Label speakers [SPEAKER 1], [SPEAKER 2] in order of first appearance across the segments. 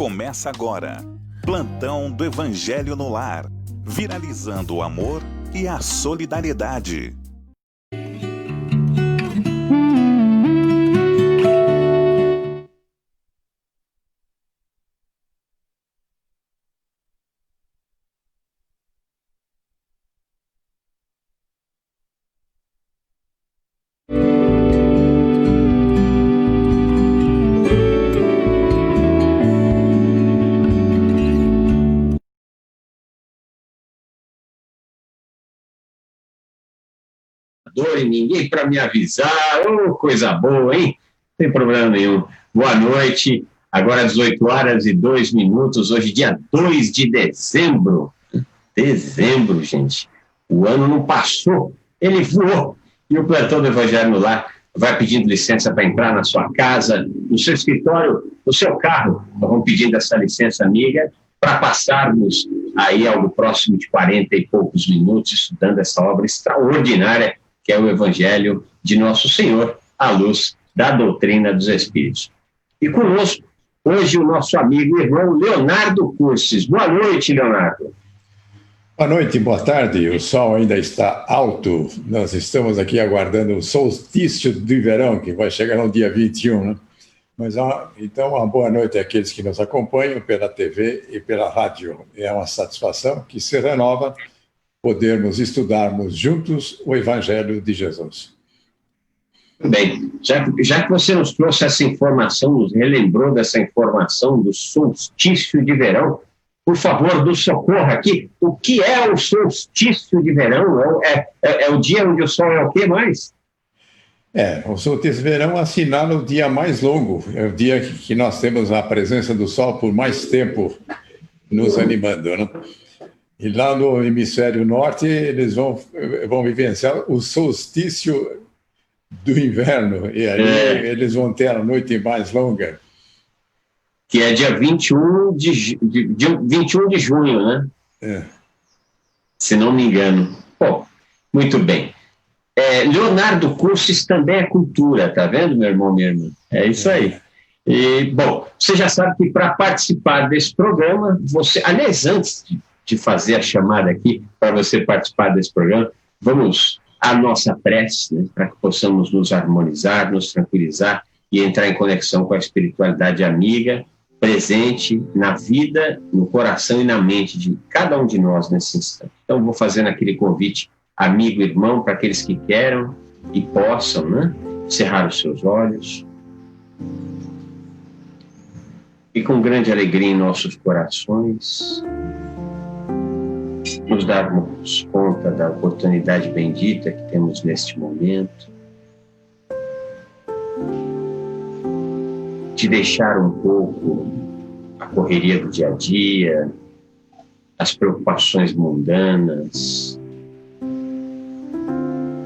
[SPEAKER 1] Começa agora. Plantão do Evangelho no Lar. Viralizando o amor e a solidariedade.
[SPEAKER 2] E ninguém para me avisar, coisa boa, hein? Não tem problema nenhum. Boa noite, agora 18h02, hoje dia 2 de dezembro. Dezembro, gente. O ano não passou, ele voou. E o Plantão do Evangelho no Lar vai pedindo licença para entrar na sua casa, no seu escritório, no seu carro. Nós vamos pedindo essa licença, amiga, para passarmos aí algo próximo de 40 e poucos minutos estudando essa obra extraordinária que é o Evangelho de Nosso Senhor, à luz da doutrina dos Espíritos. E conosco, hoje, o nosso amigo e irmão Leonardo Cursis. Boa noite, Leonardo.
[SPEAKER 3] Boa noite, boa tarde. O sol ainda está alto. Nós estamos aqui aguardando o solstício de verão, que vai chegar no dia 21, né? Mas, então, uma boa noite àqueles que nos acompanham pela TV e pela rádio. É uma satisfação que se renova podermos estudarmos juntos o Evangelho de Jesus.
[SPEAKER 2] Bem, já que você nos trouxe essa informação, nos relembrou dessa informação do solstício de verão, por favor, do socorro aqui, o que é o solstício de verão? É o dia onde o sol é o quê mais?
[SPEAKER 3] O solstício de verão assinala o dia mais longo, é o dia que nós temos a presença do sol por mais tempo nos animando, né? E lá no hemisfério norte, eles vão vivenciar o solstício do inverno. E aí eles vão ter a noite mais longa.
[SPEAKER 2] Que é dia 21 de junho, né? Se não me engano. Bom, muito bem. Leonardo Cursis também é cultura, tá vendo, meu irmão, minha irmã? É isso aí. E, bom, você já sabe que para participar desse programa, aliás, antes de fazer a chamada aqui para você participar desse programa, vamos à nossa prece, né, para que possamos nos harmonizar, nos tranquilizar e entrar em conexão com a espiritualidade amiga, presente na vida, no coração e na mente de cada um de nós nesse instante. Então, vou fazendo aquele convite amigo e irmão para aqueles que queiram e possam, né, cerrar os seus olhos e com grande alegria em nossos corações nos darmos conta da oportunidade bendita que temos neste momento, de deixar um pouco a correria do dia a dia, as preocupações mundanas,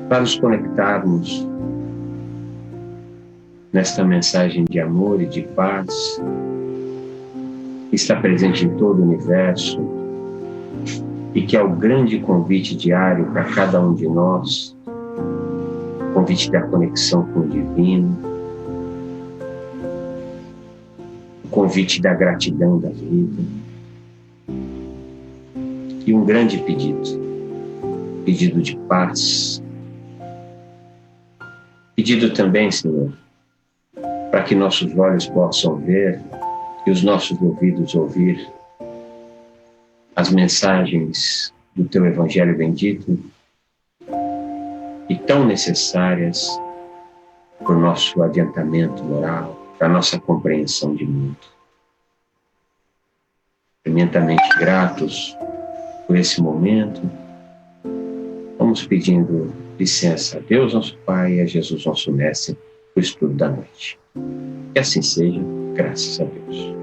[SPEAKER 2] para nos conectarmos nesta mensagem de amor e de paz que está presente em todo o universo, e que é o grande convite diário para cada um de nós, o convite da conexão com o divino, o convite da gratidão da vida, e um grande pedido de paz, pedido também, Senhor, para que nossos olhos possam ver e os nossos ouvidos ouvir as mensagens do Teu Evangelho bendito e tão necessárias para o nosso adiantamento moral, para a nossa compreensão de mundo. Imensamente gratos por esse momento, vamos pedindo licença a Deus nosso Pai e a Jesus nosso Mestre para o estudo da noite. Que assim seja, graças a Deus.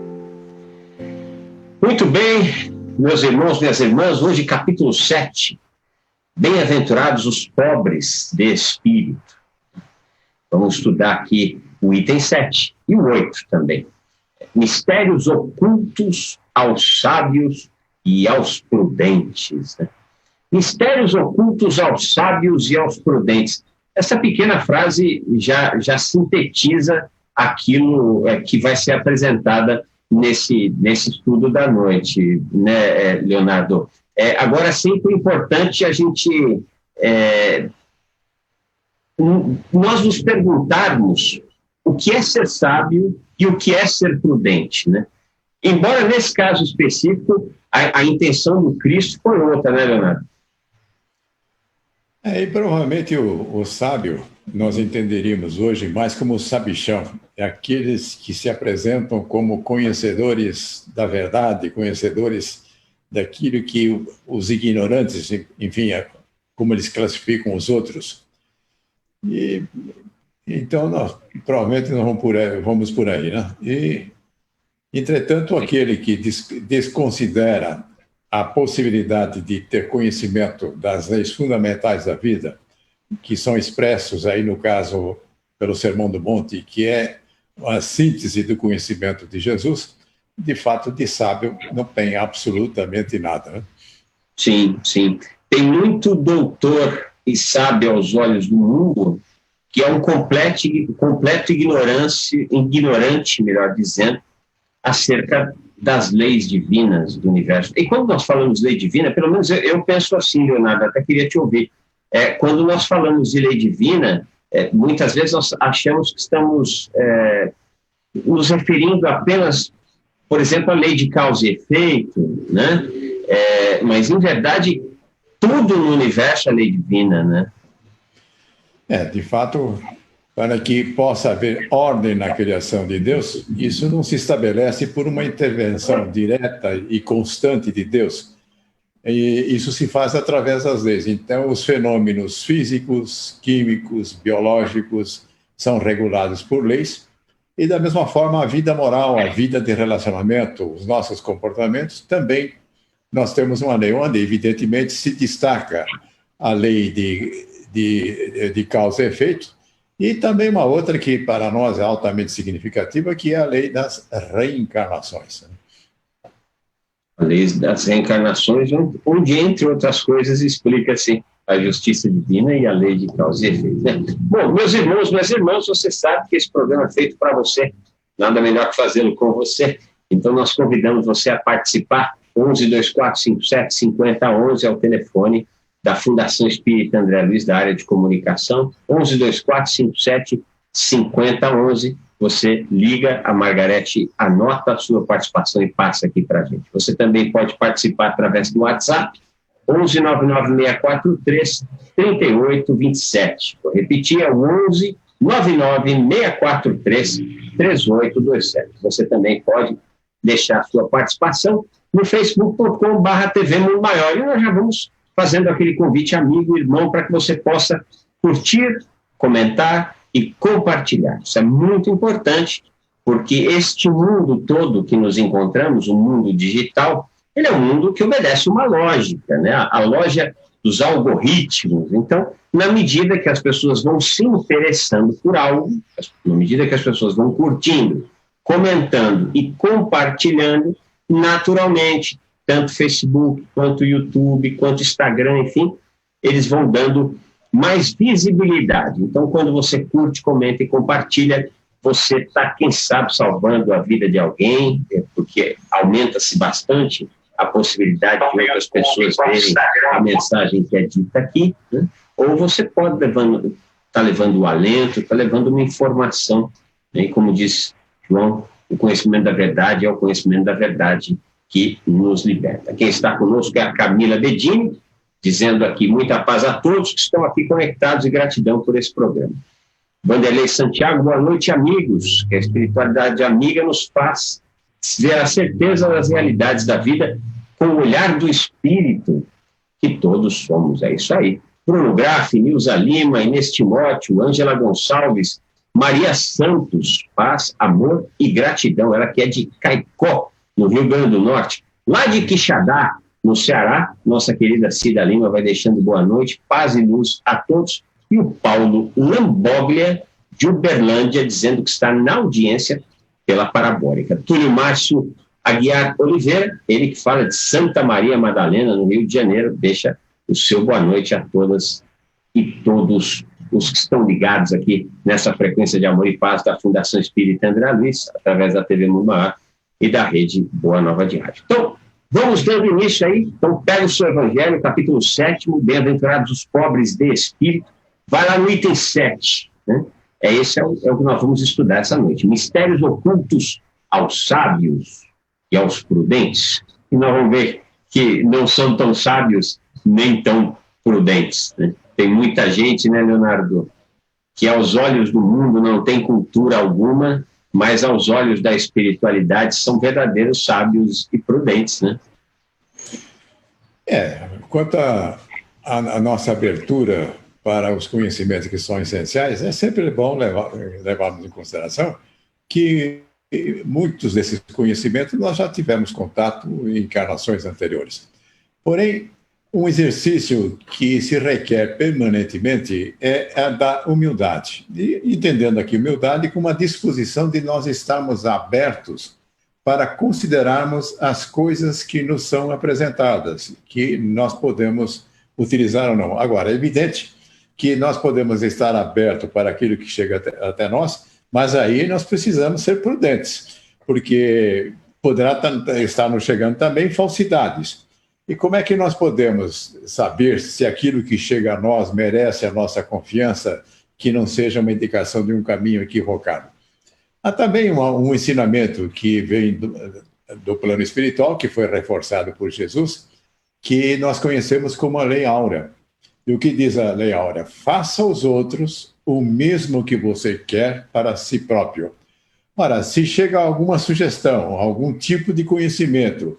[SPEAKER 2] Muito bem, meus irmãos, minhas irmãs, hoje capítulo 7, bem-aventurados os pobres de espírito. Vamos estudar aqui o item 7 e o 8 também. Mistérios ocultos aos sábios e aos prudentes. Né? Mistérios ocultos aos sábios e aos prudentes. Essa pequena frase já sintetiza aquilo que vai ser apresentada nesse estudo da noite, né, Leonardo? Agora, sempre é importante a gente nós nos perguntarmos o que é ser sábio e o que é ser prudente, né? Embora nesse caso específico a intenção do Cristo foi outra, né, Leonardo?
[SPEAKER 3] E provavelmente o sábio nós entenderíamos hoje mais como sabichão, aqueles que se apresentam como conhecedores da verdade, conhecedores daquilo que os ignorantes, enfim, como eles classificam os outros. E então provavelmente nós vamos por aí, né? E entretanto, aquele que desconsidera a possibilidade de ter conhecimento das leis fundamentais da vida, que são expressos aí, no caso, pelo Sermão do Monte, que é a síntese do conhecimento de Jesus, de fato, de sábio não tem absolutamente nada, né?
[SPEAKER 2] Sim, sim. Tem muito doutor e sábio aos olhos do mundo que é um completo ignorante, melhor dizendo, acerca das leis divinas do universo. E quando nós falamos de lei divina, pelo menos eu penso assim, Leonardo, até queria te ouvir. Quando nós falamos de lei divina, muitas vezes nós achamos que estamos nos referindo apenas, por exemplo, à lei de causa e efeito, né? Mas, em verdade, tudo no universo é lei divina, né?
[SPEAKER 3] De fato, para que possa haver ordem na criação de Deus, isso não se estabelece por uma intervenção direta e constante de Deus. E isso se faz através das leis. Então, os fenômenos físicos, químicos, biológicos são regulados por leis. E, da mesma forma, a vida moral, a vida de relacionamento, os nossos comportamentos, também nós temos uma lei onde, evidentemente, se destaca a lei de causa e efeito, e também uma outra que para nós é altamente significativa, que é a lei das reencarnações.
[SPEAKER 2] A lei das reencarnações, onde, entre outras coisas, explica-se a justiça divina e a lei de causa e efeito, né? Bom, meus irmãos, minhas irmãs, você sabe que esse programa é feito para você, nada melhor que fazê-lo com você, então nós convidamos você a participar. 11-2457-5011 é o telefone da Fundação Espírita André Luiz, da área de comunicação. 11-2457-5011. Você liga, a Margarete anota a sua participação e passa aqui para a gente. Você também pode participar através do WhatsApp, 11-99643-3827. Vou repetir, é o 11-99643-3827. Você também pode deixar a sua participação no facebook.com/TV Mundo Maior. E nós já vamos fazendo aquele convite amigo, irmão, para que você possa curtir, comentar e compartilhar. Isso é muito importante, porque este mundo todo que nos encontramos, o mundo digital, ele é um mundo que obedece uma lógica, né? A lógica dos algoritmos. Então, na medida que as pessoas vão se interessando por algo, na medida que as pessoas vão curtindo, comentando e compartilhando, naturalmente, tanto Facebook, quanto YouTube, quanto Instagram, enfim, eles vão dando mais visibilidade. Então, quando você curte, comenta e compartilha, você está, quem sabe, salvando a vida de alguém, porque aumenta-se bastante a possibilidade de outras pessoas verem a mensagem que é dita aqui, né? Ou você pode estar levando o alento, está levando uma informação, né? E como diz João, o conhecimento da verdade é o conhecimento da verdade que nos liberta. Quem está conosco é a Camila Bedini, dizendo aqui, muita paz a todos que estão aqui conectados e gratidão por esse programa. Vanderlei Santiago, boa noite, amigos. Que a espiritualidade amiga nos faz ver a certeza das realidades da vida com o olhar do espírito que todos somos. É isso aí. Bruno Graff, Nilza Lima, Inês Timóteo, Ângela Gonçalves, Maria Santos, paz, amor e gratidão. Ela que é de Caicó, no Rio Grande do Norte. Lá de Quixadá, no Ceará, nossa querida Cida Lima vai deixando boa noite, paz e luz a todos. E o Paulo Lamboglia, de Uberlândia, dizendo que está na audiência pela parabólica. Túlio Márcio Aguiar Oliveira, ele que fala de Santa Maria Madalena, no Rio de Janeiro, deixa o seu boa noite a todas e todos os que estão ligados aqui nessa frequência de amor e paz da Fundação Espírita André Luiz, através da TV Mundo Maior, e da Rede Boa Nova de Rádio. Então, vamos dando início aí. Então, pega o seu Evangelho, capítulo 7, Bem-aventurados os pobres de espírito. Vai lá no item 7, né? Esse é o que nós vamos estudar essa noite. Mistérios ocultos aos sábios e aos prudentes. E nós vamos ver que não são tão sábios nem tão prudentes, né? Tem muita gente, né, Leonardo, que aos olhos do mundo não tem cultura alguma, mas aos olhos da espiritualidade são verdadeiros sábios e prudentes, né?
[SPEAKER 3] Quanto à nossa abertura para os conhecimentos que são essenciais, é sempre bom levarmos em consideração que muitos desses conhecimentos nós já tivemos contato em encarnações anteriores. Porém, um exercício que se requer permanentemente é a da humildade. E entendendo aqui humildade como a disposição de nós estarmos abertos para considerarmos as coisas que nos são apresentadas, que nós podemos utilizar ou não. Agora, é evidente que nós podemos estar abertos para aquilo que chega até nós, mas aí nós precisamos ser prudentes, porque poderá estar nos chegando também falsidades. E como é que nós podemos saber se aquilo que chega a nós merece a nossa confiança, que não seja uma indicação de um caminho equivocado? Há também um ensinamento que vem do plano espiritual, que foi reforçado por Jesus, que nós conhecemos como a Lei Áurea. E o que diz a Lei Áurea? Faça aos outros o mesmo que você quer para si próprio. Ora, se chega alguma sugestão, algum tipo de conhecimento,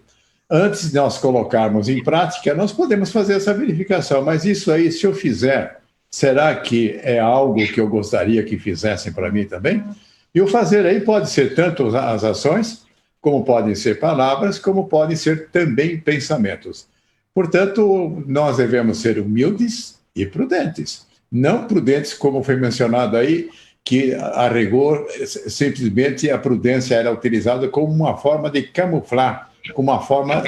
[SPEAKER 3] antes de nós colocarmos em prática, nós podemos fazer essa verificação. Mas isso aí, se eu fizer, será que é algo que eu gostaria que fizessem para mim também? E o fazer aí pode ser tanto as ações, como podem ser palavras, como podem ser também pensamentos. Portanto, nós devemos ser humildes e prudentes. Não prudentes, como foi mencionado aí, que a rigor, simplesmente a prudência era utilizada como uma forma de camuflar, como uma forma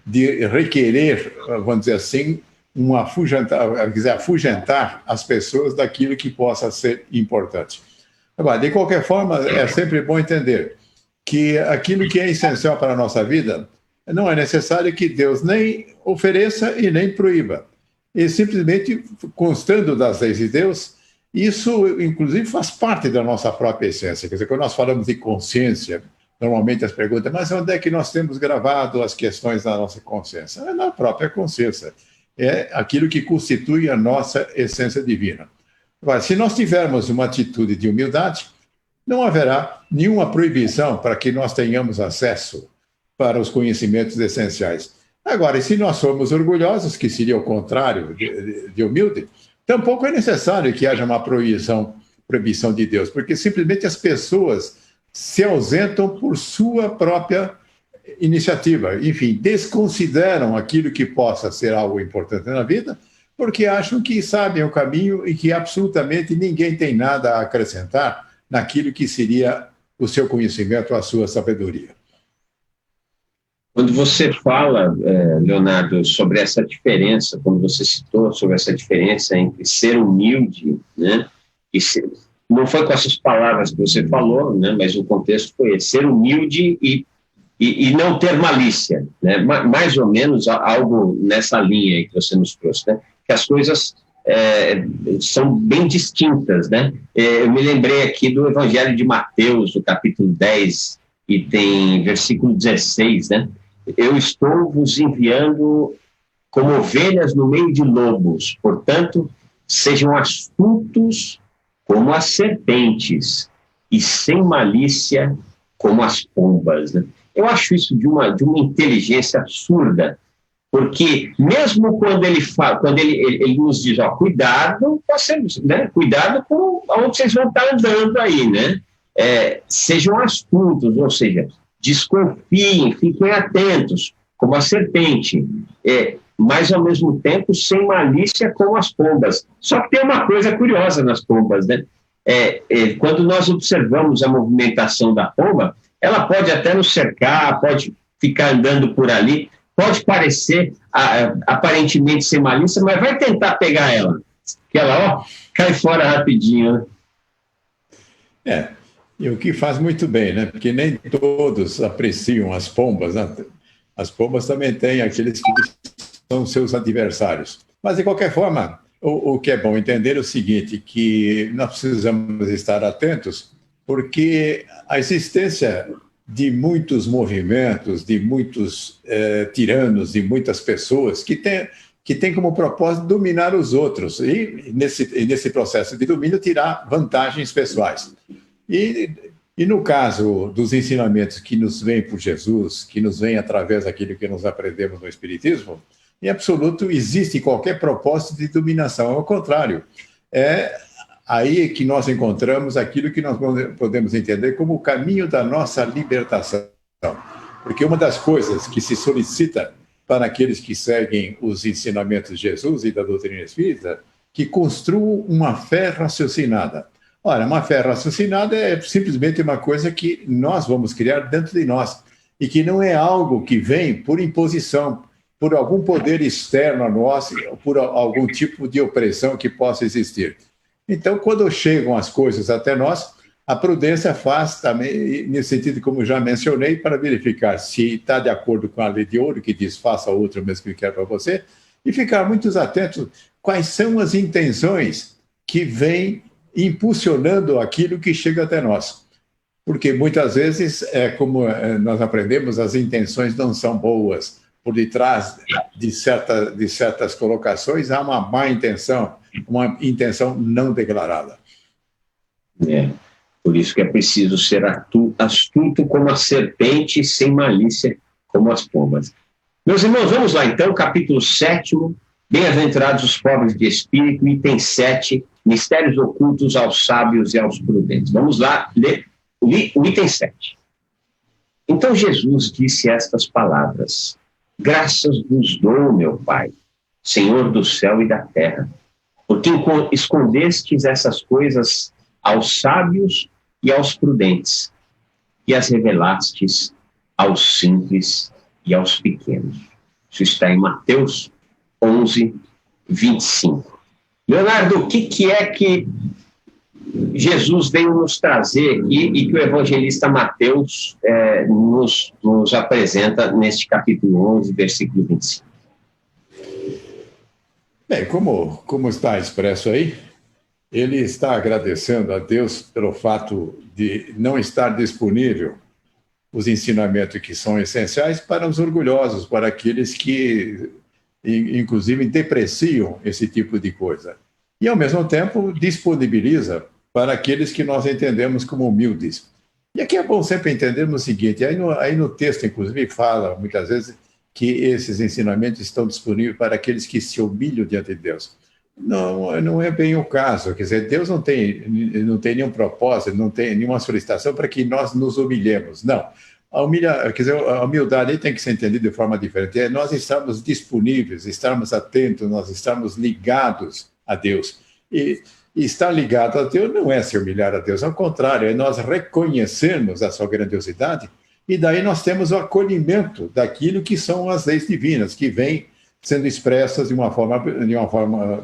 [SPEAKER 3] de requerer, vamos dizer assim, afugentar as pessoas daquilo que possa ser importante. Agora, de qualquer forma, é sempre bom entender que aquilo que é essencial para a nossa vida não é necessário que Deus nem ofereça e nem proíba. E simplesmente, constando das leis de Deus, isso, inclusive, faz parte da nossa própria essência. Quer dizer, quando nós falamos de consciência, normalmente as perguntas, mas onde é que nós temos gravado as questões da nossa consciência? É na própria consciência. É aquilo que constitui a nossa essência divina. Agora, se nós tivermos uma atitude de humildade, não haverá nenhuma proibição para que nós tenhamos acesso para os conhecimentos essenciais. Agora, e se nós formos orgulhosos, que seria o contrário de humilde, tampouco é necessário que haja uma proibição de Deus, porque simplesmente as pessoas se ausentam por sua própria iniciativa. Enfim, desconsideram aquilo que possa ser algo importante na vida, porque acham que sabem o caminho e que absolutamente ninguém tem nada a acrescentar naquilo que seria o seu conhecimento, a sua sabedoria.
[SPEAKER 2] Quando você fala, Leonardo, sobre essa diferença, quando você citou sobre essa diferença entre ser humilde, né, e ser, não foi com essas palavras que você falou, né, mas o contexto foi esse, ser humilde e não ter malícia, né, mais ou menos algo nessa linha aí que você nos trouxe, né, que as coisas são bem distintas, né. Eu me lembrei aqui do Evangelho de Mateus, do capítulo 10, e tem versículo 16, né, eu estou vos enviando como ovelhas no meio de lobos, portanto, sejam astutos como as serpentes e sem malícia como as pombas, né? Eu acho isso de uma inteligência absurda, porque mesmo quando ele fala, quando ele nos diz, ó, cuidado, né? Cuidado com onde vocês vão estar andando aí, né? Sejam astutos, ou seja, desconfiem, fiquem atentos, como a serpente, mas ao mesmo tempo sem malícia como as pombas. Só que tem uma coisa curiosa nas pombas, né? Quando nós observamos a movimentação da pomba, ela pode até nos cercar, pode ficar andando por ali, pode parecer aparentemente sem malícia, mas vai tentar pegar ela, que ela cai fora rapidinho, né?
[SPEAKER 3] E o que faz muito bem, né? Porque nem todos apreciam as pombas, né? As pombas também têm aqueles que são seus adversários. Mas, de qualquer forma, o que é bom entender é o seguinte, que nós precisamos estar atentos, porque a existência de muitos movimentos, de muitos tiranos, de muitas pessoas que têm como propósito dominar os outros e, nesse processo de domínio, tirar vantagens pessoais. E no caso dos ensinamentos que nos vêm por Jesus, que nos vêm através daquilo que nós aprendemos no Espiritismo, em absoluto existe qualquer propósito de dominação. Ao contrário, é aí que nós encontramos aquilo que nós podemos entender como o caminho da nossa libertação. Porque uma das coisas que se solicita para aqueles que seguem os ensinamentos de Jesus e da doutrina espírita, que construam uma fé raciocinada. Ora, uma fé raciocinada é simplesmente uma coisa que nós vamos criar dentro de nós e que não é algo que vem por imposição, por algum poder externo a nós, por algum tipo de opressão que possa existir. Então, quando chegam as coisas até nós, a prudência faz também, nesse sentido, como já mencionei, para verificar se está de acordo com a lei de ouro, que diz faça ao outro o mesmo que quer para você, e ficar muito atentos quais são as intenções que vêm impulsionando aquilo que chega até nós. Porque muitas vezes, como nós aprendemos, as intenções não são boas. Por detrás de certas colocações há uma má intenção, uma intenção não declarada.
[SPEAKER 2] Por isso que é preciso ser astuto como a serpente, sem malícia como as pombas. Meus irmãos, vamos lá então, capítulo 7, Bem-aventurados os pobres de espírito, item 7, mistérios ocultos aos sábios e aos prudentes. Vamos lá ler o item 7. Então Jesus disse estas palavras: graças vos dou, meu Pai, Senhor do céu e da terra, porque escondestes essas coisas aos sábios e aos prudentes, e as revelastes aos simples e aos pequenos. Isso está em Mateus 11, 25. Leonardo, o que é que Jesus veio nos trazer aqui e que o evangelista Mateus nos apresenta neste capítulo 11, versículo 25?
[SPEAKER 3] Bem, como está expresso aí, ele está agradecendo a Deus pelo fato de não estar disponível os ensinamentos que são essenciais para os orgulhosos, para aqueles que, inclusive, depreciam esse tipo de coisa. E, ao mesmo tempo, disponibiliza para aqueles que nós entendemos como humildes. E aqui é bom sempre entendermos o seguinte, aí no texto, inclusive, fala, muitas vezes, que esses ensinamentos estão disponíveis para aqueles que se humilham diante de Deus. Não é bem o caso, quer dizer, Deus não tem nenhum propósito, não tem nenhuma solicitação para que nós nos humilhemos, não. A humildade aí tem que ser entendida de forma diferente, nós estamos disponíveis, estarmos atentos, nós estamos ligados a Deus. E estar ligado a Deus não é se humilhar a Deus, ao contrário, é nós reconhecermos a sua grandiosidade, e daí nós temos o acolhimento daquilo que são as leis divinas, que vêm sendo expressas de uma forma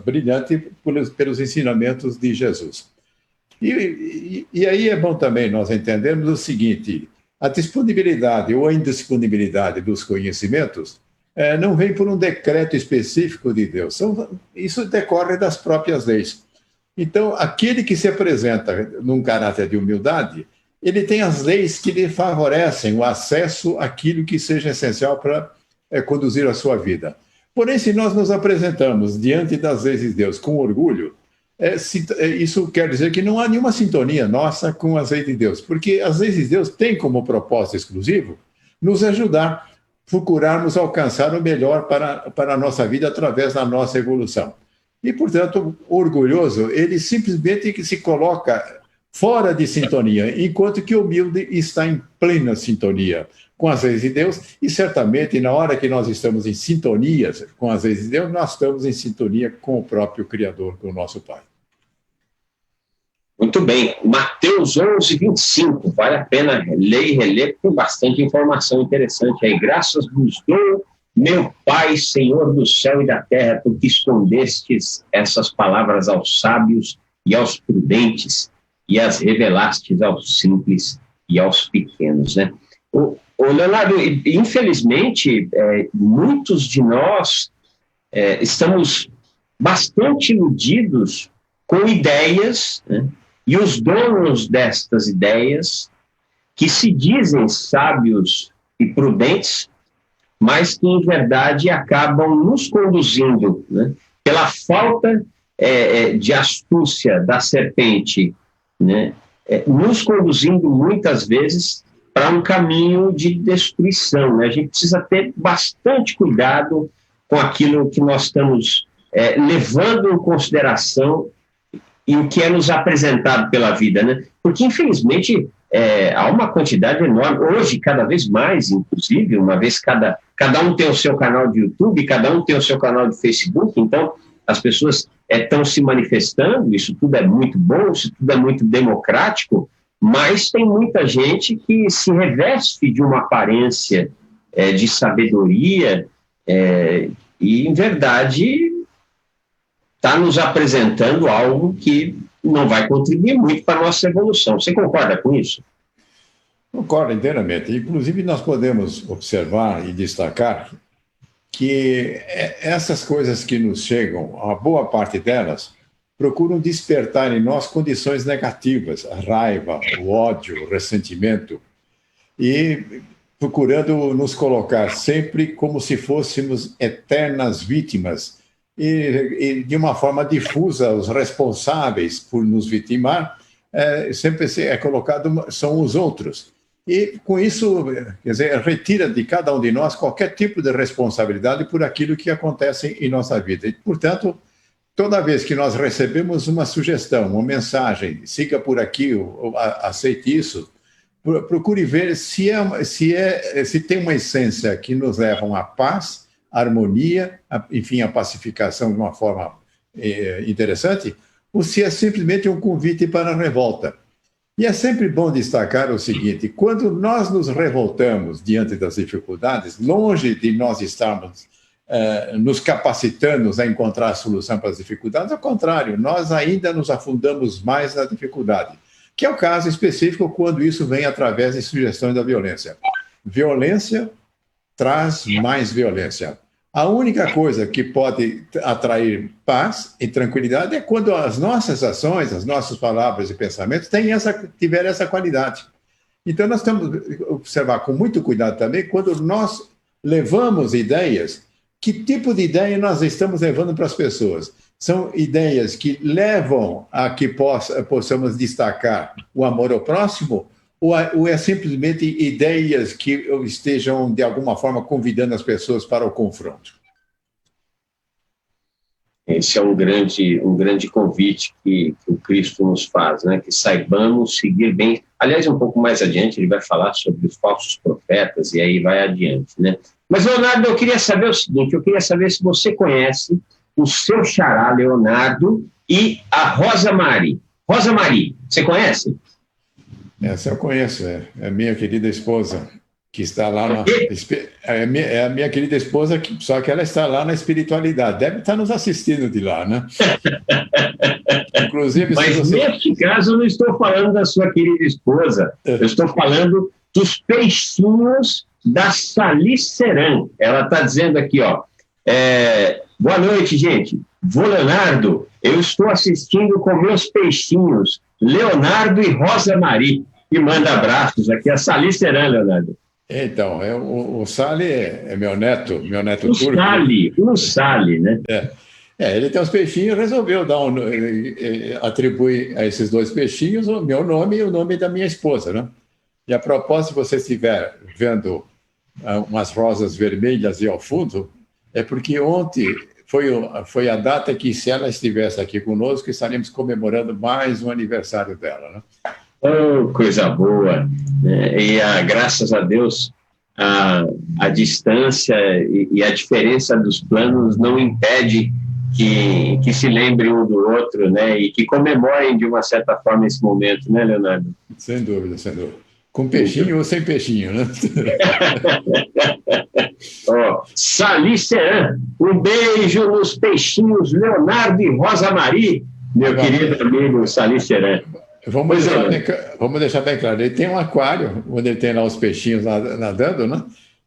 [SPEAKER 3] brilhante pelos ensinamentos de Jesus. E aí é bom também nós entendermos o seguinte: a disponibilidade ou a indisponibilidade dos conhecimentos não vem por um decreto específico de Deus, isso decorre das próprias leis. Então, aquele que se apresenta num caráter de humildade, ele tem as leis que lhe favorecem o acesso àquilo que seja essencial para conduzir a sua vida. Porém, se nós nos apresentamos diante das leis de Deus com orgulho, isso quer dizer que não há nenhuma sintonia nossa com as leis de Deus, porque as leis de Deus têm como propósito exclusivo nos ajudar, procurarmos alcançar o melhor para a nossa vida através da nossa evolução. E, portanto, o orgulhoso, ele simplesmente se coloca fora de sintonia, enquanto que o humilde está em plena sintonia com as leis de Deus, e certamente na hora que nós estamos em sintonia com as leis de Deus, nós estamos em sintonia com o próprio Criador, com o nosso Pai.
[SPEAKER 2] Muito bem, Mateus 11, 25, vale a pena ler e reler, com bastante informação interessante aí. Graças vos dou, meu Pai, Senhor do céu e da terra, porque escondestes essas palavras aos sábios e aos prudentes, e as revelastes aos simples e aos pequenos, né? O Leonardo, infelizmente, muitos de nós estamos bastante iludidos com ideias, né? E os donos destas ideias, que se dizem sábios e prudentes, mas que, em verdade, acabam nos conduzindo, né? Pela falta de astúcia da serpente, né? Nos conduzindo, muitas vezes, para um caminho de destruição, né? A gente precisa ter bastante cuidado com aquilo que nós estamos levando em consideração e o que é nos apresentado pela vida, né? Porque, infelizmente, há uma quantidade enorme, hoje, cada vez mais, inclusive, uma vez cada um tem o seu canal de YouTube, cada um tem o seu canal de Facebook, então as pessoas estão se manifestando, isso tudo é muito bom, isso tudo é muito democrático, mas tem muita gente que se reveste de uma aparência de sabedoria e, em verdade, está nos apresentando algo que não vai contribuir muito para a nossa evolução. Você concorda com isso?
[SPEAKER 3] Concordo inteiramente. Inclusive, nós podemos observar e destacar que essas coisas que nos chegam, a boa parte delas, procuram despertar em nós condições negativas, a raiva, o ódio, o ressentimento, e procurando nos colocar sempre como se fôssemos eternas vítimas, e de uma forma difusa, os responsáveis por nos vitimar, sempre é colocado, são os outros. E com isso, quer dizer, retira de cada um de nós qualquer tipo de responsabilidade por aquilo que acontece em nossa vida. E, portanto, toda vez que nós recebemos uma sugestão, uma mensagem, siga por aqui, ou aceite isso, procure ver se tem uma essência que nos leva à paz, à harmonia, enfim, à pacificação de uma forma interessante, ou se é simplesmente um convite para a revolta. E é sempre bom destacar o seguinte: quando nós nos revoltamos diante das dificuldades, longe de nós estarmos nos capacitando a encontrar a solução para as dificuldades, ao contrário, nós ainda nos afundamos mais na dificuldade, que é o caso específico quando isso vem através de sugestões da violência. Violência traz mais violência. A única coisa que pode atrair paz e tranquilidade é quando as nossas ações, as nossas palavras e pensamentos tiverem essa qualidade. Então, nós temos que observar com muito cuidado também quando nós levamos ideias, que tipo de ideia nós estamos levando para as pessoas. São ideias que levam a que possamos destacar o amor ao próximo, ou é simplesmente ideias que estejam, de alguma forma, convidando as pessoas para o confronto?
[SPEAKER 2] Esse é um grande convite que o Cristo nos faz, né? Que saibamos seguir bem. Aliás, um pouco mais adiante, ele vai falar sobre os falsos profetas, e aí vai adiante, né? Mas, Leonardo, eu queria saber o seguinte, eu queria saber se você conhece o seu xará, Leonardo, e a Rosa Mari. Rosa Mari, você conhece?
[SPEAKER 3] Essa eu conheço, é a minha querida esposa, que está lá na... É a minha querida esposa, só que ela está lá na espiritualidade. Deve estar nos assistindo de lá, né? Inclusive...
[SPEAKER 2] Mas neste caso eu não estou falando da sua querida esposa, eu estou falando dos peixinhos da Saliceran. Ela está dizendo aqui, ó, boa noite, gente. Vô Leonardo, eu estou assistindo com meus peixinhos, Leonardo e Rosa Mari, e manda abraços aqui, a Saliceran, Leonardo.
[SPEAKER 3] Então, o Sali é meu neto turco.
[SPEAKER 2] O Sali, né?
[SPEAKER 3] Ele tem os peixinhos, resolveu atribuir a esses dois peixinhos o meu nome e o nome da minha esposa, né? E a propósito, se você estiver vendo umas rosas vermelhas e ao fundo, é porque ontem foi a data que, se ela estivesse aqui conosco, estaríamos comemorando mais um aniversário dela, né?
[SPEAKER 2] Oh, coisa boa! Graças a Deus, a distância e a diferença dos planos não impede que se lembrem um do outro, né? E que comemorem de uma certa forma esse momento, né, Leonardo?
[SPEAKER 3] Sem dúvida, sem dúvida. Com peixinho ou sem peixinho, né?
[SPEAKER 2] Saliceran, um beijo nos peixinhos Leonardo e Rosa Mari, meu querido amigo Saliceran.
[SPEAKER 3] Vamos deixar bem claro, ele tem um aquário, onde ele tem lá os peixinhos nadando, né?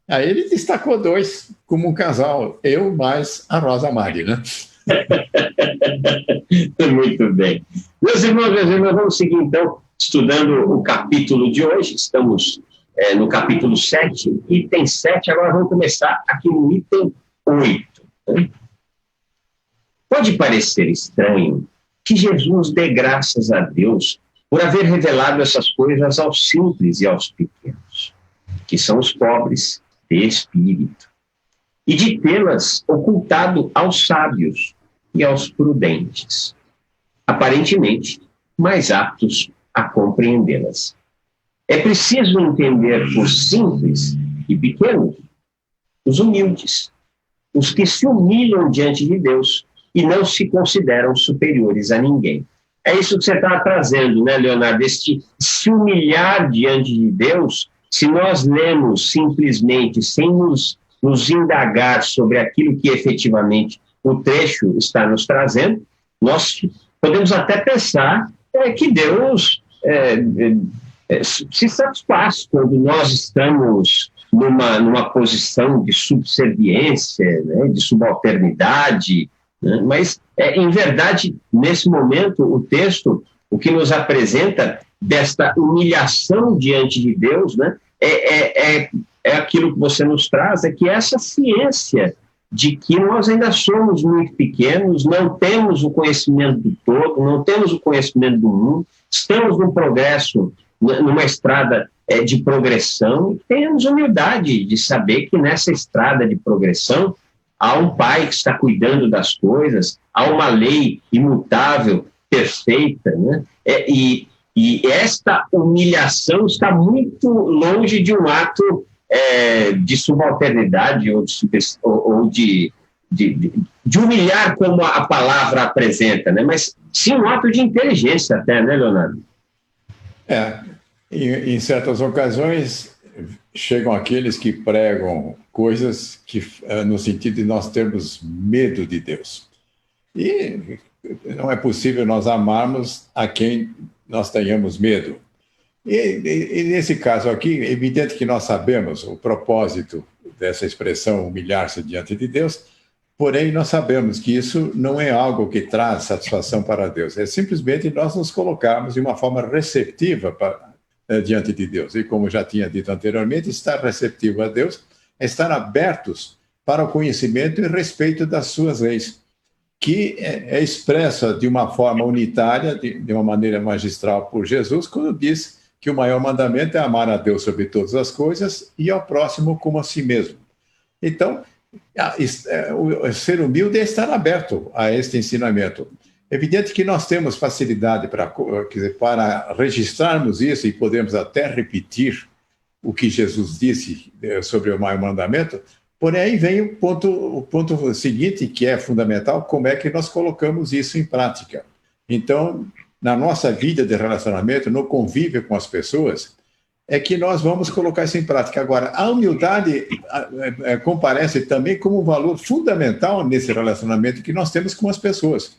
[SPEAKER 3] Aí ele destacou 2 como um casal, eu mais a Rosa Mari, né?
[SPEAKER 2] Muito bem. Meus irmãos, vamos seguir então, estudando o capítulo de hoje. Estamos no capítulo 7, item 7, agora vamos começar aqui no item 8. Né? Pode parecer estranho que Jesus dê graças a Deus por haver revelado essas coisas aos simples e aos pequenos, que são os pobres de espírito, e de tê-las ocultado aos sábios e aos prudentes, aparentemente mais aptos a compreendê-las. É preciso entender os simples e pequenos, os humildes, os que se humilham diante de Deus e não se consideram superiores a ninguém. É isso que você está trazendo, né, Leonardo? Este se humilhar diante de Deus, se nós lemos simplesmente, sem nos indagar sobre aquilo que efetivamente o trecho está nos trazendo, nós podemos até pensar que Deus se satisfaz quando nós estamos numa posição de subserviência, né, de subalternidade, né, mas, em verdade, nesse momento, o texto, o que nos apresenta desta humilhação diante de Deus, né, é aquilo que você nos traz, é que essa ciência de que nós ainda somos muito pequenos, não temos o conhecimento do todo, não temos o conhecimento do mundo, estamos num progresso, numa estrada de progressão, e temos humildade de saber que nessa estrada de progressão há um Pai que está cuidando das coisas, há uma lei imutável, perfeita, né? E esta humilhação está muito longe de um ato de subalternidade ou de humilhar como a palavra apresenta, né? Mas sim um ato de inteligência até, né, Leonardo?
[SPEAKER 3] Em certas ocasiões chegam aqueles que pregam coisas que no sentido de nós termos medo de Deus. E não é possível nós amarmos a quem nós tenhamos medo. E nesse caso aqui, é evidente que nós sabemos o propósito dessa expressão humilhar-se diante de Deus, porém nós sabemos que isso não é algo que traz satisfação para Deus, é simplesmente nós nos colocarmos de uma forma receptiva diante de Deus. E como já tinha dito anteriormente, estar receptivo a Deus é estar abertos para o conhecimento e respeito das suas leis, que é expressa de uma forma unitária, de uma maneira magistral por Jesus, quando diz que o maior mandamento é amar a Deus sobre todas as coisas e ao próximo como a si mesmo. Então, o ser humilde é estar aberto a este ensinamento. É evidente que nós temos facilidade para registrarmos isso e podemos até repetir o que Jesus disse sobre o maior mandamento, porém aí vem o ponto seguinte, que é fundamental, como é que nós colocamos isso em prática. Então, na nossa vida de relacionamento, no convívio com as pessoas, é que nós vamos colocar isso em prática. Agora, a humildade comparece também como um valor fundamental nesse relacionamento que nós temos com as pessoas.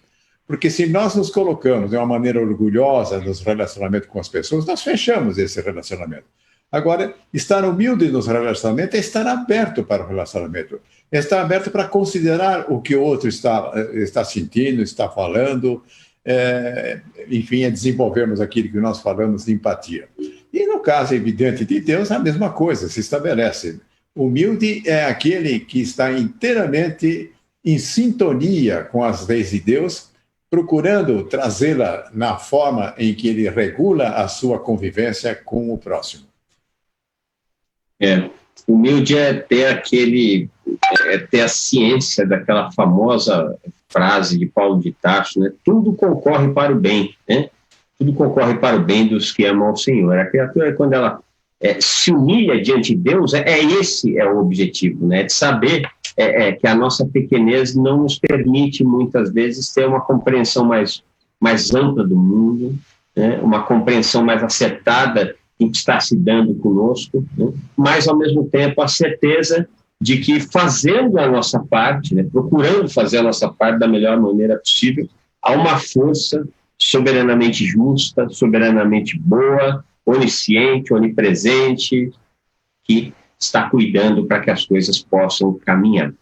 [SPEAKER 3] Porque se nós nos colocamos de uma maneira orgulhosa nos relacionamentos com as pessoas, nós fechamos esse relacionamento. Agora, estar humilde nos relacionamentos é estar aberto para o relacionamento. É estar aberto para considerar o que o outro está sentindo, está falando, enfim, é desenvolvermos aquilo que nós falamos de empatia. E no caso evidente de Deus, a mesma coisa se estabelece. Humilde é aquele que está inteiramente em sintonia com as leis de Deus, procurando trazê-la na forma em que ele regula a sua convivência com o próximo.
[SPEAKER 2] Humilde é ter a ciência daquela famosa frase de Paulo de Tarso, né? Tudo concorre para o bem, né? Tudo concorre para o bem dos que amam ao Senhor. A criatura, quando ela se humilha diante de Deus, esse é o objetivo, né? De saber que a nossa pequenez não nos permite, muitas vezes, ter uma compreensão mais ampla do mundo, né? Uma compreensão mais acertada em que está se dando conosco, né? Mas, ao mesmo tempo, a certeza de que, fazendo a nossa parte, né? Procurando fazer a nossa parte da melhor maneira possível, há uma força soberanamente justa, soberanamente boa, onisciente, onipresente, que está cuidando para que as coisas possam caminhar.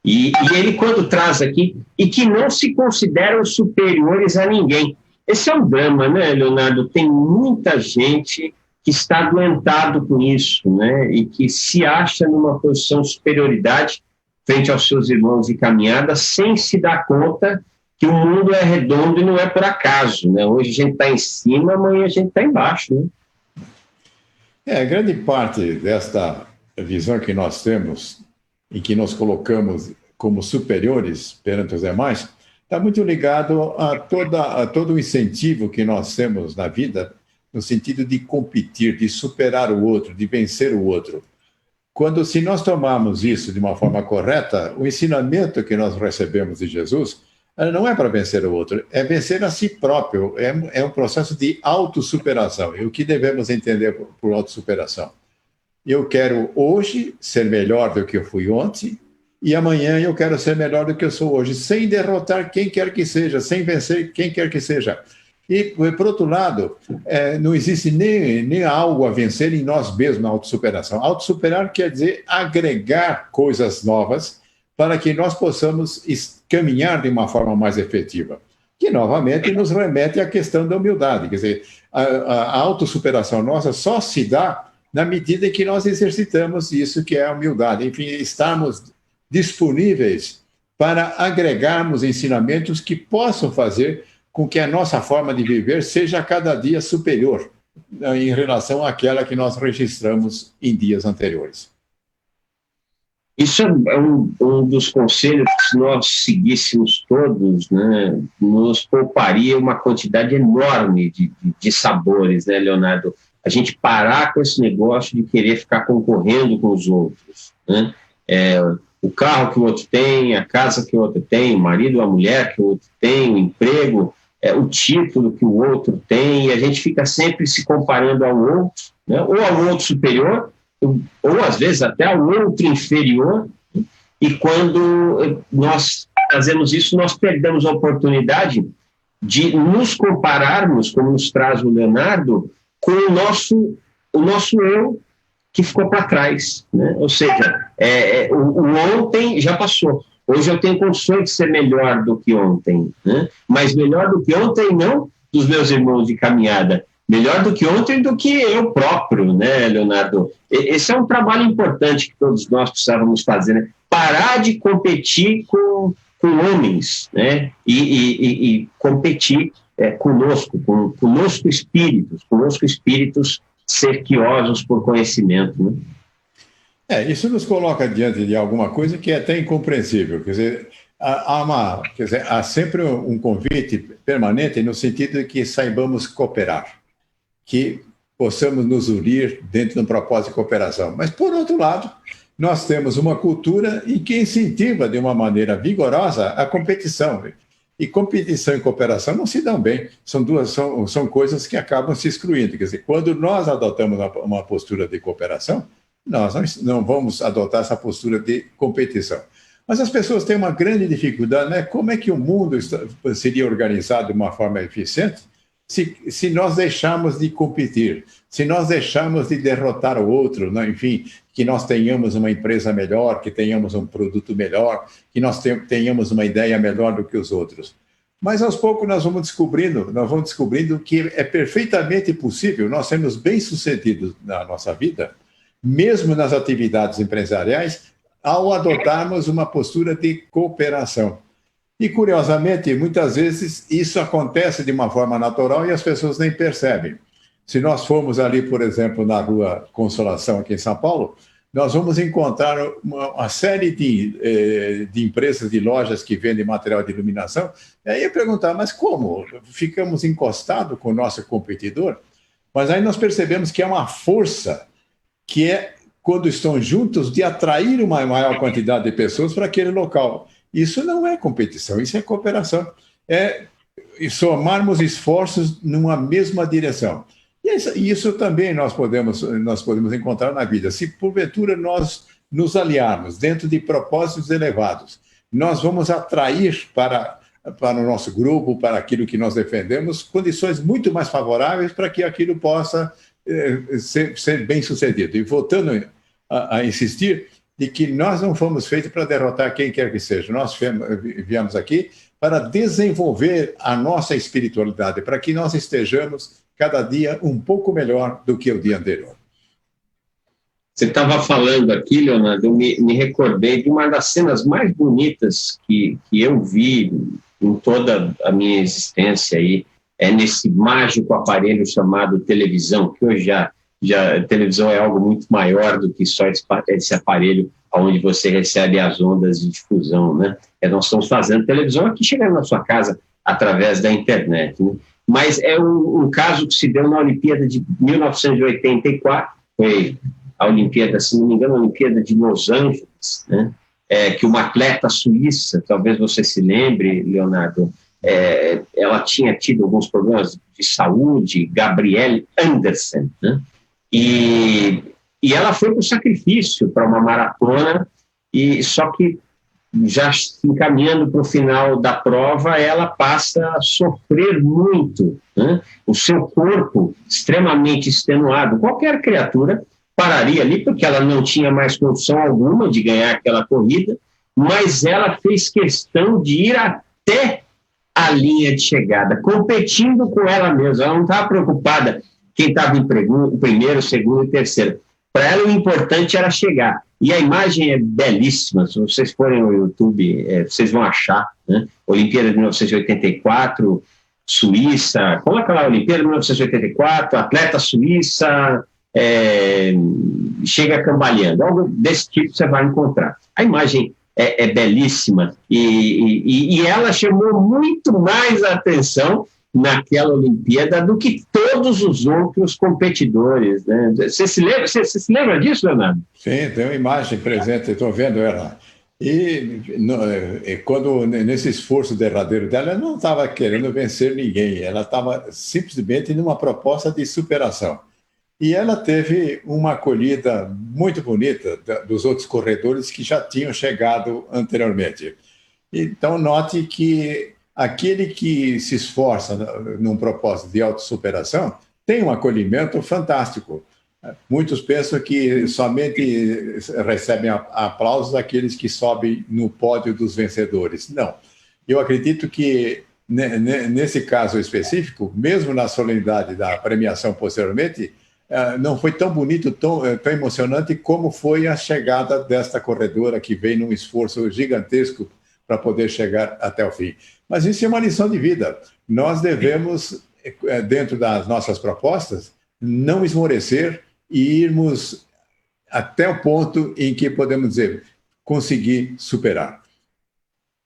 [SPEAKER 2] E ele, quando traz aqui, e que não se consideram superiores a ninguém. Esse é um drama, né, Leonardo? Tem muita gente que está adoentado com isso, né, e que se acha numa posição de superioridade frente aos seus irmãos de caminhada, sem se dar conta que o mundo é redondo e não é por acaso, né? Hoje a gente está em cima, amanhã a gente está embaixo, né?
[SPEAKER 3] Grande parte desta visão que nós temos e que nos colocamos como superiores perante os demais está muito ligado a todo o incentivo que nós temos na vida, no sentido de competir, de superar o outro, de vencer o outro. Se nós tomarmos isso de uma forma correta, o ensinamento que nós recebemos de Jesus não é para vencer o outro, é vencer a si próprio, é um processo de autossuperação. E o que devemos entender por autossuperação? Eu quero hoje ser melhor do que eu fui ontem, e amanhã eu quero ser melhor do que eu sou hoje, sem derrotar quem quer que seja, sem vencer quem quer que seja. E, por outro lado, não existe nem algo a vencer em nós mesmos na autossuperação. Autossuperar quer dizer agregar coisas novas para que nós possamos caminhar de uma forma mais efetiva, que novamente nos remete à questão da humildade. Quer dizer, a autossuperação nossa só se dá na medida em que nós exercitamos isso que é a humildade. Enfim, estarmos disponíveis para agregarmos ensinamentos que possam fazer com que a nossa forma de viver seja a cada dia superior em relação àquela que nós registramos em dias anteriores.
[SPEAKER 2] Isso é um dos conselhos que, se nós seguíssemos todos, né, nos pouparia uma quantidade enorme de sabores, né, Leonardo? A gente parar com esse negócio de querer ficar concorrendo com os outros, né? O carro que o outro tem, a casa que o outro tem, o marido, a mulher que o outro tem, o emprego, o título que o outro tem, e a gente fica sempre se comparando ao outro, né? Ou ao outro superior, ou às vezes até ao outro inferior, e quando nós fazemos isso, nós perdemos a oportunidade de nos compararmos, como nos traz o Leonardo, com o nosso eu que ficou para trás, né? Ou seja, o ontem já passou. Hoje eu tenho condições de ser melhor do que ontem, né? Mas melhor do que ontem não dos meus irmãos de caminhada, melhor do que ontem do que eu próprio, né, Leonardo? Esse é um trabalho importante que todos nós precisávamos fazer, né? Parar de competir com homens, né? E competir conosco espíritos sequiosos por conhecimento, né?
[SPEAKER 3] Isso nos coloca diante de alguma coisa que é até incompreensível. Quer dizer, há sempre um convite permanente no sentido de que saibamos cooperar, que possamos nos unir dentro de um propósito de cooperação. Mas, por outro lado, nós temos uma cultura em que incentiva de uma maneira vigorosa a competição. E competição e cooperação não se dão bem. São coisas que acabam se excluindo. Quer dizer, quando nós adotamos uma postura de cooperação, nós não vamos adotar essa postura de competição. Mas as pessoas têm uma grande dificuldade, né? Como é que o mundo seria organizado de uma forma eficiente se nós deixarmos de competir, se nós deixarmos de derrotar o outro, né? Enfim, que nós tenhamos uma empresa melhor, que tenhamos um produto melhor, que nós tenhamos uma ideia melhor do que os outros. Mas, aos poucos, nós vamos descobrindo que é perfeitamente possível nós sermos bem-sucedidos na nossa vida, mesmo nas atividades empresariais, ao adotarmos uma postura de cooperação. E, curiosamente, muitas vezes isso acontece de uma forma natural e as pessoas nem percebem. Se nós formos ali, por exemplo, na Rua Consolação, aqui em São Paulo, nós vamos encontrar uma série de empresas, de lojas que vendem material de iluminação. E aí eu perguntar, mas como? Ficamos encostados com o nosso competidor? Mas aí nós percebemos que é uma força que é, quando estão juntos, de atrair uma maior quantidade de pessoas para aquele local. Isso não é competição, isso é cooperação. É somarmos esforços numa mesma direção. E isso também nós podemos encontrar na vida. Se, porventura, nós nos aliarmos dentro de propósitos elevados, nós vamos atrair para para o nosso grupo, para aquilo que nós defendemos, condições muito mais favoráveis para que aquilo possa ser bem sucedido. E voltando a insistir de que nós não fomos feitos para derrotar quem quer que seja. Nós viemos aqui para desenvolver a nossa espiritualidade, para que nós estejamos cada dia um pouco melhor do que o dia anterior.
[SPEAKER 2] Você estava falando aqui, Leonardo, eu me recordei de uma das cenas mais bonitas que eu vi em toda a minha existência aí, nesse mágico aparelho chamado televisão, que hoje já a televisão é algo muito maior do que só esse aparelho onde você recebe as ondas de difusão, né? Nós estamos fazendo televisão aqui chegando na sua casa através da internet, né? Mas é um caso que se deu na Olimpíada de 1984, foi a Olimpíada, se não me engano, a Olimpíada de Los Angeles, né? Que uma atleta suíça, talvez você se lembre, Leonardo, ela tinha tido alguns problemas de saúde, Gabrielle Anderson, né? E ela foi para o sacrifício, para uma maratona, e só que já encaminhando para o final da prova, ela passa a sofrer muito, né? O seu corpo extremamente extenuado. Qualquer criatura pararia ali, porque ela não tinha mais condição alguma de ganhar aquela corrida, mas ela fez questão de ir até a linha de chegada, competindo com ela mesma. Ela não estava preocupada quem estava em primeiro, segundo e terceiro. Para ela, o importante era chegar. E a imagem é belíssima. Se vocês forem no YouTube, vocês vão achar, né? Olimpíada de 1984, Suíça. Coloca lá, Olimpíada de 1984, atleta suíça, chega cambaleando. Algo desse tipo você vai encontrar. A imagem é belíssima. E ela chamou muito mais a atenção naquela Olimpíada do que todos os outros competidores, né? Você se lembra disso, Leonardo?
[SPEAKER 3] Sim, tem uma imagem presente, estou vendo ela. E quando, nesse esforço derradeiro dela, ela não estava querendo vencer ninguém, ela estava simplesmente numa proposta de superação. E ela teve uma acolhida muito bonita dos outros corredores que já tinham chegado anteriormente. Então, note que aquele que se esforça num propósito de autossuperação tem um acolhimento fantástico. Muitos pensam que somente recebem aplausos aqueles que sobem no pódio dos vencedores. Não. Eu acredito que, nesse caso específico, mesmo na solenidade da premiação posteriormente, não foi tão bonito, tão emocionante como foi a chegada desta corredora que veio num esforço gigantesco para poder chegar até o fim. Mas isso é uma lição de vida. Nós devemos, dentro das nossas propostas, não esmorecer e irmos até o ponto em que podemos dizer, conseguir superar.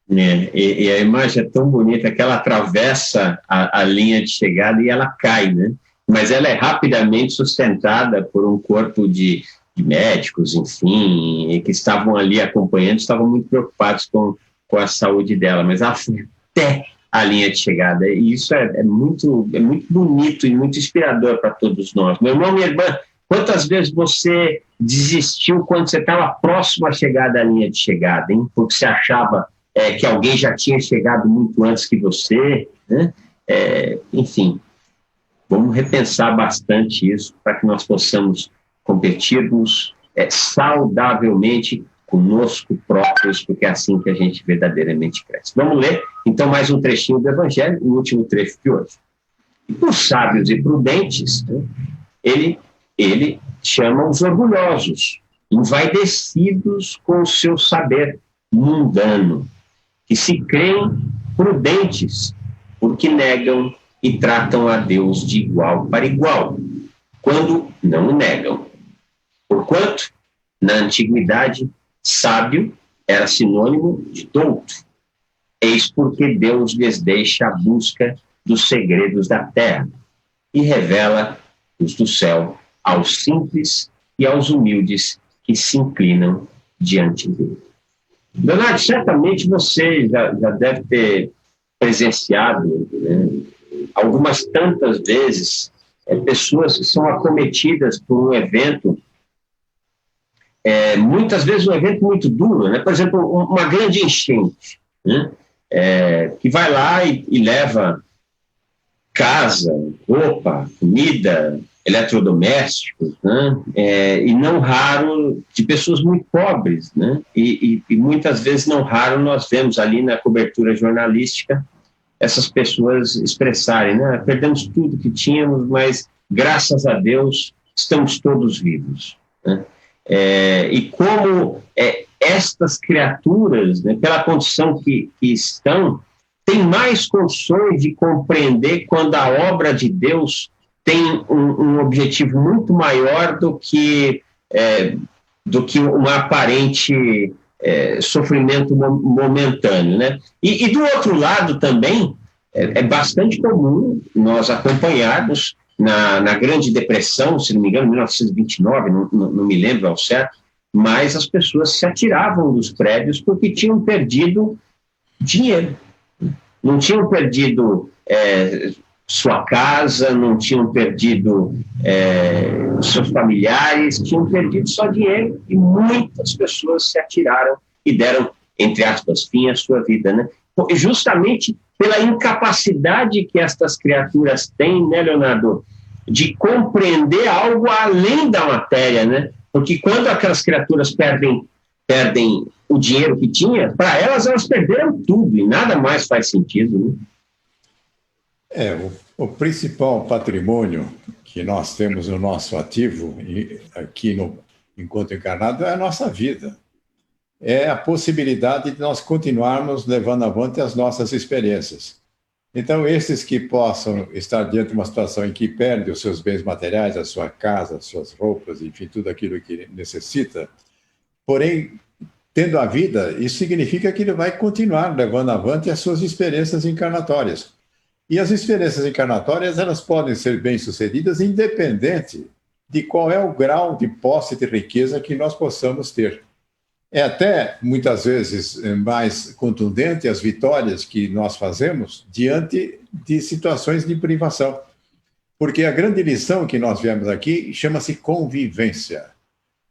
[SPEAKER 2] E a imagem é tão bonita que ela atravessa a linha de chegada e ela cai, né? Mas ela é rapidamente sustentada por um corpo de médicos, enfim, que estavam ali acompanhando, estavam muito preocupados com a saúde dela, mas ela foi até a linha de chegada, e isso é muito bonito e muito inspirador para todos nós. Meu irmão, minha irmã, quantas vezes você desistiu quando você estava próximo à chegada da linha de chegada, hein? Porque você achava que alguém já tinha chegado muito antes que você, né? Enfim, vamos repensar bastante isso para que nós possamos competirmos saudavelmente conosco próprios, porque é assim que a gente verdadeiramente cresce. Vamos ler, então, mais um trechinho do Evangelho, o último trecho de hoje. E por sábios e prudentes, né, ele chama os orgulhosos, envaidecidos com o seu saber mundano, que se creem prudentes, porque negam e tratam a Deus de igual para igual, quando não o negam. Porquanto, na antiguidade, sábio era sinônimo de douto. Eis porque Deus lhes deixa a busca dos segredos da terra e revela os do céu aos simples e aos humildes que se inclinam diante dele. Leonardo, certamente você já deve ter presenciado, né, algumas tantas vezes pessoas que são acometidas por um evento, muitas vezes um evento muito duro, né? Por exemplo, uma grande enchente, né? que vai lá e leva casa, roupa, comida, eletrodomésticos, né? E não raro de pessoas muito pobres, né? E muitas vezes não raro nós vemos ali na cobertura jornalística essas pessoas expressarem, né? Perdemos tudo que tínhamos, mas graças a Deus estamos todos vivos, né? E como estas criaturas, né, pela condição que estão, têm mais condições de compreender quando a obra de Deus tem um objetivo muito maior do que um aparente sofrimento momentâneo, né? E do outro lado também, é bastante comum nós acompanharmos na Grande Depressão, se não me engano, 1929, não me lembro ao certo, mas as pessoas se atiravam dos prédios porque tinham perdido dinheiro. Não tinham perdido sua casa, não tinham perdido seus familiares, tinham perdido só dinheiro, e muitas pessoas se atiraram e deram, entre aspas, fim à sua vida, né? Justamente pela incapacidade que estas criaturas têm, né, Leonardo, de compreender algo além da matéria, né? Porque quando aquelas criaturas perdem o dinheiro que tinha, para elas perderam tudo, e nada mais faz sentido, né?
[SPEAKER 3] O principal patrimônio que nós temos no nosso ativo, aqui enquanto encarnado, é a nossa vida. É a possibilidade de nós continuarmos levando avante as nossas experiências. Então, esses que possam estar diante de uma situação em que perde os seus bens materiais, a sua casa, as suas roupas, enfim, tudo aquilo que necessita, porém, tendo a vida, isso significa que ele vai continuar levando avante as suas experiências encarnatórias. E as experiências encarnatórias, elas podem ser bem-sucedidas independente de qual é o grau de posse de riqueza que nós possamos ter. É até, muitas vezes, mais contundente as vitórias que nós fazemos diante de situações de privação. Porque a grande lição que nós viemos aqui chama-se convivência.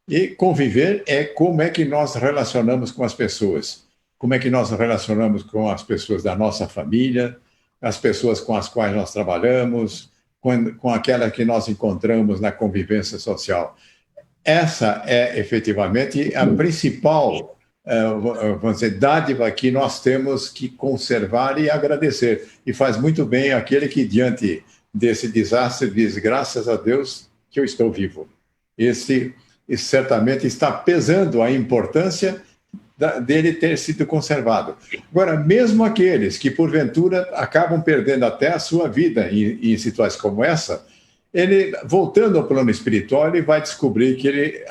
[SPEAKER 3] E conviver é como é que nós relacionamos com as pessoas. Como é que nós relacionamos com as pessoas da nossa família, as pessoas com as quais nós trabalhamos, com aquelas que nós encontramos na convivência social. Essa é, efetivamente, a principal, vamos dizer, dádiva que nós temos que conservar e agradecer. E faz muito bem aquele que, diante desse desastre, diz, graças a Deus que eu estou vivo. Esse certamente está pesando a importância dele ter sido conservado. Agora, mesmo aqueles que, porventura, acabam perdendo até a sua vida em situações como essa, ele, voltando ao plano espiritual, ele vai descobrir que ele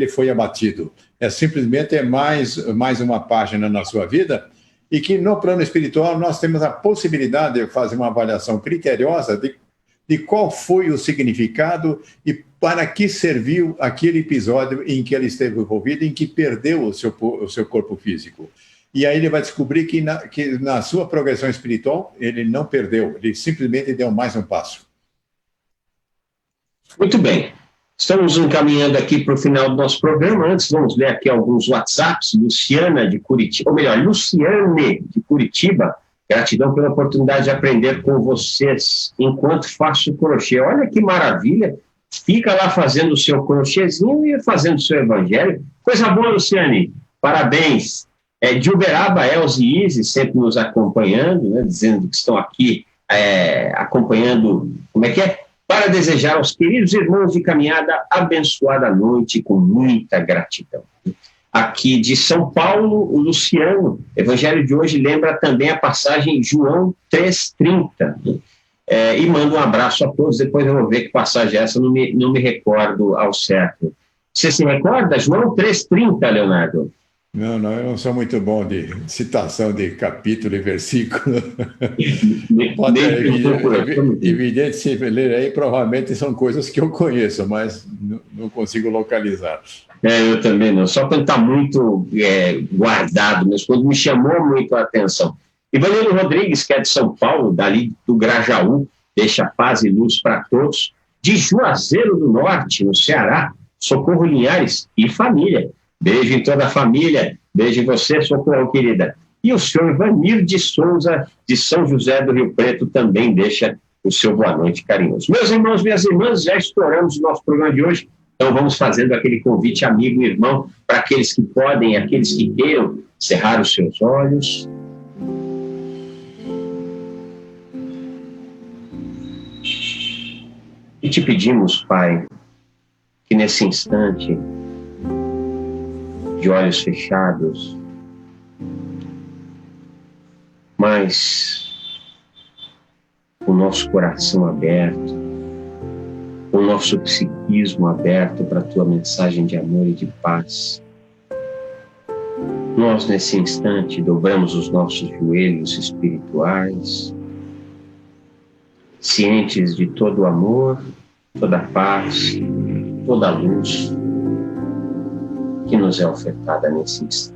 [SPEAKER 3] foi abatido. Simplesmente mais uma página na sua vida, e que no plano espiritual nós temos a possibilidade de fazer uma avaliação criteriosa de qual foi o significado e para que serviu aquele episódio em que ele esteve envolvido, em que perdeu o seu corpo físico. E aí ele vai descobrir que na sua progressão espiritual ele não perdeu, ele simplesmente deu mais um passo.
[SPEAKER 2] Muito bem. Estamos encaminhando aqui para o final do nosso programa. Antes, vamos ler aqui alguns WhatsApps. Luciane de Curitiba. Gratidão pela oportunidade de aprender com vocês enquanto faço crochê. Olha que maravilha. Fica lá fazendo o seu crochêzinho e fazendo o seu evangelho. Coisa boa, Luciane. Parabéns. De Uberaba, Elze e Izzy sempre nos acompanhando, né, dizendo que estão aqui acompanhando, como é que é? Para desejar aos queridos irmãos de caminhada abençoada noite com muita gratidão. Aqui de São Paulo, o Luciano, Evangelho de hoje lembra também a passagem João 3,30. E manda um abraço a todos. Depois eu vou ver que passagem é essa, não me recordo ao certo. Você se recorda? João 3,30, Leonardo?
[SPEAKER 3] Não, eu não sou muito bom de citação de capítulo e versículo. Evidente, se ler aí, provavelmente são coisas que eu conheço, mas não consigo localizar.
[SPEAKER 2] Eu também não, só quando está muito guardado, mas quando me chamou muito a atenção. Ivanildo Rodrigues, que é de São Paulo, dali do Grajaú, deixa paz e luz para todos. De Juazeiro do Norte, no Ceará, Socorro Linhares e família. Beijo em toda a família, beijo em você, Socorro, querida. E o senhor Vanir de Souza, de São José do Rio Preto, também deixa o seu boa noite carinhoso. Meus irmãos, minhas irmãs, já estouramos o nosso programa de hoje, então vamos fazendo aquele convite amigo e irmão para aqueles que podem, aqueles que queiram cerrar os seus olhos. E te pedimos, Pai, que nesse instante, de olhos fechados, mas o nosso coração aberto, o nosso psiquismo aberto para a Tua mensagem de amor e de paz, nós nesse instante dobramos os nossos joelhos espirituais, cientes de todo o amor, toda a paz, toda a luz que nos é ofertada nesse instante.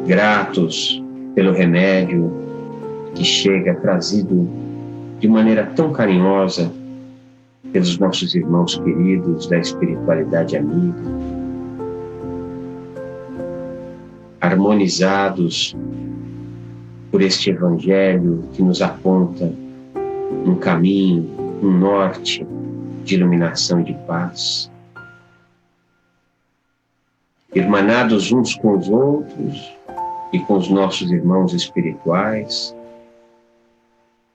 [SPEAKER 2] Gratos pelo remédio que chega trazido de maneira tão carinhosa pelos nossos irmãos queridos da espiritualidade amiga, harmonizados por este Evangelho que nos aponta um caminho, um norte de iluminação e de paz. Irmanados uns com os outros e com os nossos irmãos espirituais,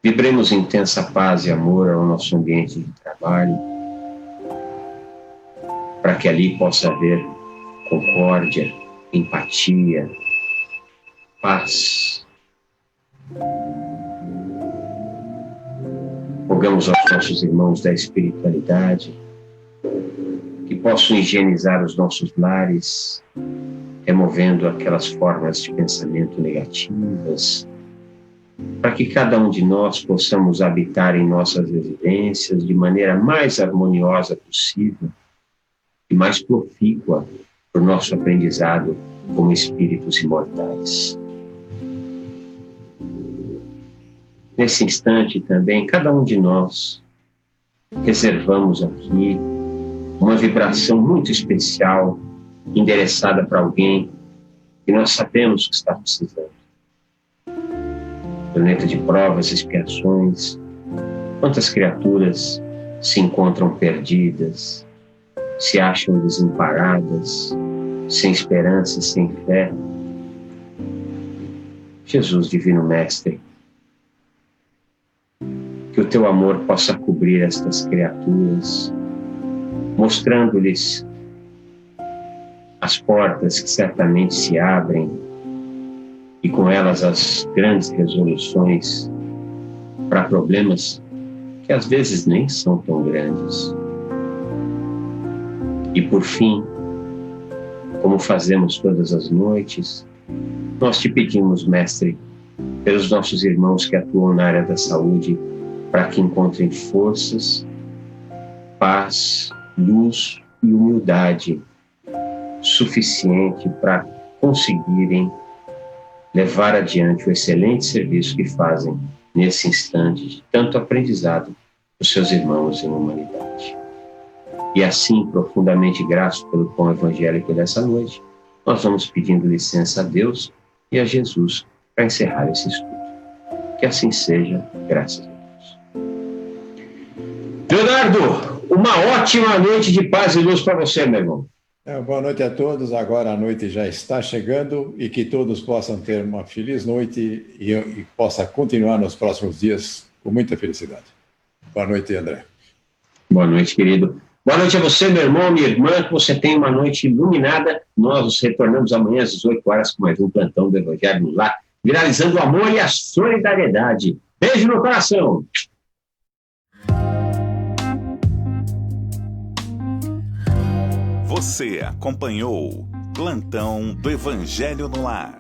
[SPEAKER 2] vibremos intensa paz e amor ao nosso ambiente de trabalho, para que ali possa haver concórdia, empatia, paz. Rogamos aos nossos irmãos da espiritualidade que possam higienizar os nossos lares, removendo aquelas formas de pensamento negativas, para que cada um de nós possamos habitar em nossas residências de maneira mais harmoniosa possível e mais profícua para o nosso aprendizado como espíritos imortais. Nesse instante também, cada um de nós reservamos aqui uma vibração muito especial endereçada para alguém que nós sabemos que está precisando. Planeta de provas e expiações, quantas criaturas se encontram perdidas, se acham desamparadas, sem esperança e sem fé. Jesus, Divino Mestre, que o Teu amor possa cobrir estas criaturas, mostrando-lhes as portas que certamente se abrem e com elas as grandes resoluções para problemas que às vezes nem são tão grandes. E por fim, como fazemos todas as noites, nós te pedimos, Mestre, pelos nossos irmãos que atuam na área da saúde, para que encontrem forças, paz, luz e humildade suficiente para conseguirem levar adiante o excelente serviço que fazem nesse instante de tanto aprendizado dos seus irmãos em humanidade. E assim, profundamente gratos pelo pão evangélico dessa noite, nós vamos pedindo licença a Deus e a Jesus para encerrar esse estudo. Que assim seja, graças a Deus. Leonardo, uma ótima noite de paz e luz para você, meu irmão.
[SPEAKER 3] Boa noite a todos. Agora a noite já está chegando e que todos possam ter uma feliz noite e possa continuar nos próximos dias com muita felicidade. Boa noite, André.
[SPEAKER 2] Boa noite, querido. Boa noite a você, meu irmão, minha irmã, que você tenha uma noite iluminada. Nós nos retornamos amanhã às 18 horas com mais um plantão do Evangelho no Lar, viralizando o amor e a solidariedade. Beijo no coração.
[SPEAKER 1] Você acompanhou Plantão do Evangelho no Lar.